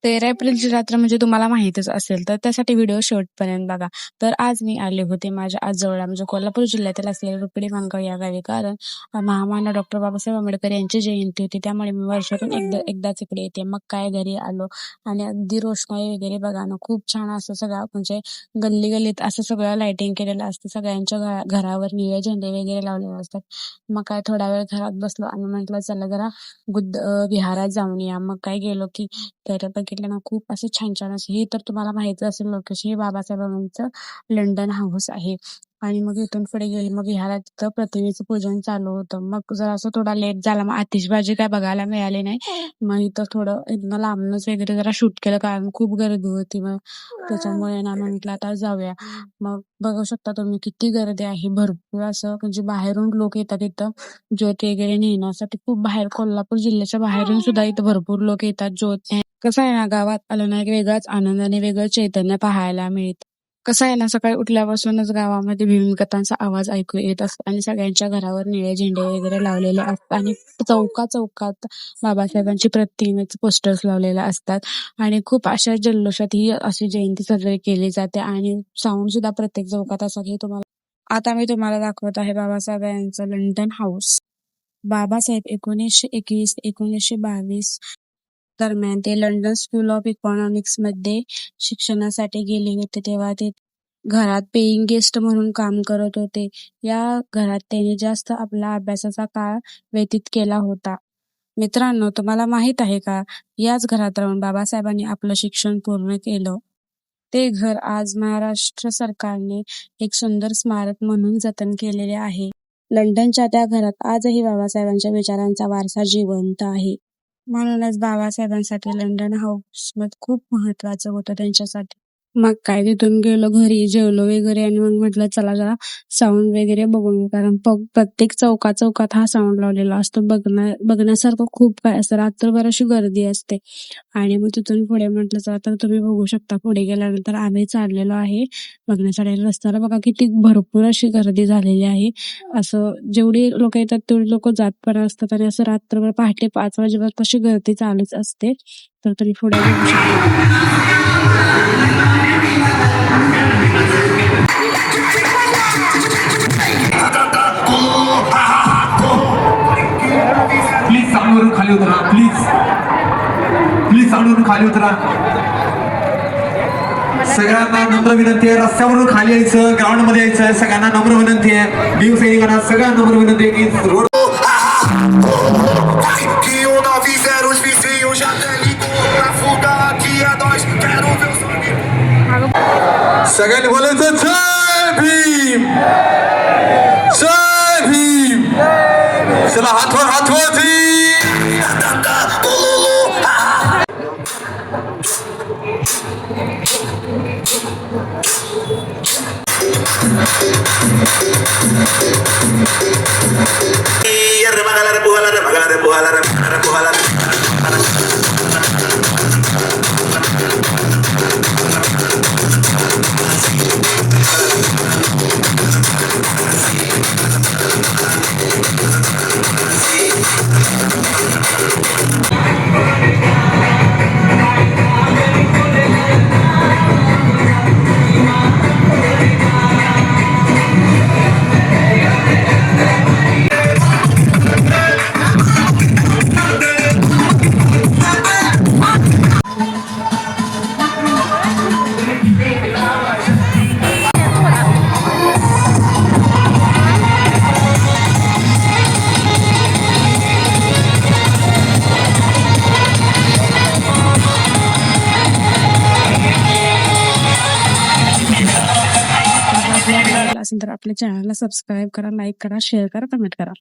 13 एप्रिलची रात्र म्हणजे तुम्हाला माहीतच असेल, तर त्यासाठी व्हिडिओ शेवटपर्यंत बघा. तर आज मी आले होते माझ्या आजोळा म्हणजे कोल्हापूर जिल्ह्यातील असलेल्या रुपडी माणगाव या गावी. कारण महामानव डॉक्टर बाबासाहेब आंबेडकर यांची जयंती होती. त्यामुळे मी वर्षातून एकदाच इकडे येते. मग काय घरी आलो आणि अगदी रोषणाई वगैरे बघा ना, खूप छान असं सगळं म्हणजे गल्ली-गल्लीत असं सगळं लाइटिंग केलेलं असतं. सगळ्यांच्या घरावर निळे झेंडे वगैरे लावलेले असतात. मग काय थोडा वेळ घरात बसलो आणि म्हटलं चला जरा विहारात जाऊन या. मग काय गेलो की तर बघितलं ना खूप असं छान-छान असं हे तर तुम्हाला माहिती असेल लोकेशन हे बाबासाहेबांचं लंडन हाऊस आहे. आणि मग इथून पुढे गेले मग विहारात तिथं प्रतिमेचं पूजन चालू होतं. मग जरा असं थोडा लेट झाला. मग आतिषबाजी काय बघायला मिळाली नाही. मग इथं थोडं इथनं लांबूनच वगैरे जरा शूट केलं कारण खूप गर्दी होती. मग त्याच्यामुळे ना म्हटलं आता जाऊया. मग बघू शकता तुम्ही किती गर्दी आहे. भरपूर असं म्हणजे बाहेरून लोक येतात इथं ज्योत वगैरे नेण्यासाठी. खूप बाहेर कोल्हापूर जिल्ह्याच्या बाहेरून सुद्धा इथं भरपूर लोक येतात ज्योत कसं आहे ना, गावात आलं ना, एक वेगळाच आनंद आणि वेगळं चैतन्य पाहायला मिळतं. कसं आहे ना, सकाळी उठल्यापासूनच गावामध्ये भीमकथांचा आवाज ऐकू येत असतो आणि सगळ्यांच्या घरावर निळे झेंडे वगैरे लावलेले असतात आणि चौकात बाबासाहेबांची प्रतिमेचे पोस्टर्स लावलेले असतात आणि खूप अशा जल्लोषात ही अशी जयंती साजरी केली जाते आणि साऊंड सुद्धा प्रत्येक चौकात असं हे तुम्हाला आता मी तुम्हाला दाखवत आहे बाबासाहेब यांचं लंडन हाऊस. बाबासाहेब 1921-1922 दरम्यान ते लंडन स्कूल ऑफ इकॉनॉमिक्समध्ये शिक्षणासाठी गेले होते. तेव्हा ते घरात पेइंग गेस्ट म्हणून काम करत होते. या घरात त्यांनी जास्त आपला अभ्यासाचा काळ व्यतीत केला होता. मित्रांनो, तुम्हाला माहीत आहे का? याच घरात राहून बाबासाहेबांनी आपलं शिक्षण पूर्ण केलं. ते घर आज महाराष्ट्र सरकारने एक सुंदर स्मारक म्हणून जतन केलेले आहे. लंडनच्या त्या घरात आजही बाबासाहेबांच्या विचारांचा वारसा जिवंत आहे. म्हणूनच बाबासाहेबांसाठी लंडन हाऊस खूप महत्वाचं होतं त्यांच्यासाठी. मग काय तिथून गेलो घरी, जेवलो वगैरे आणि मग म्हटलं चला जरा साऊंड वगैरे बघून घेऊ. कारण प्रत्येक चौकात हा साऊंड लावलेला असतो. बघण्यासारखं खूप काय असतं. रात्रभर अशी गर्दी असते. आणि मग तिथून पुढे म्हटलं चला तर तुम्ही बघू शकता पुढे गेल्यानंतर आम्ही चाललेलो आहे बघण्यासाठी. रस्त्याला बघा किती भरपूर अशी गर्दी झालेली आहे. असं जेवढी लोक येतात तेवढी लोक जात पण असतात आणि असं रात्रभर पहाटे 5 वाजेपर्यंत अशी गर्दी चालूच असते. तर तुम्ही पुढे बघू शकता. प्लीज साऊंडवरून खाली उतरा. प्लीज साऊंडवरून खाली उतरा. सगळ्यांना नम्र विनंती आहे, रस्त्यावरून खाली यायचं, ग्राउंड मध्ये यायचं. सगळ्यांना नम्र विनंती आहे. भीम सैनिकांना सगळ्यांना नम्र विनंती आहे की रोड सगळ्यांनी बोलायचं जय भीम, जय भीम. चला हात वर असेल तर आपल्या चॅनलला सबस्क्राईब करा, लाईक करा, शेअर करा, कमेंट करा.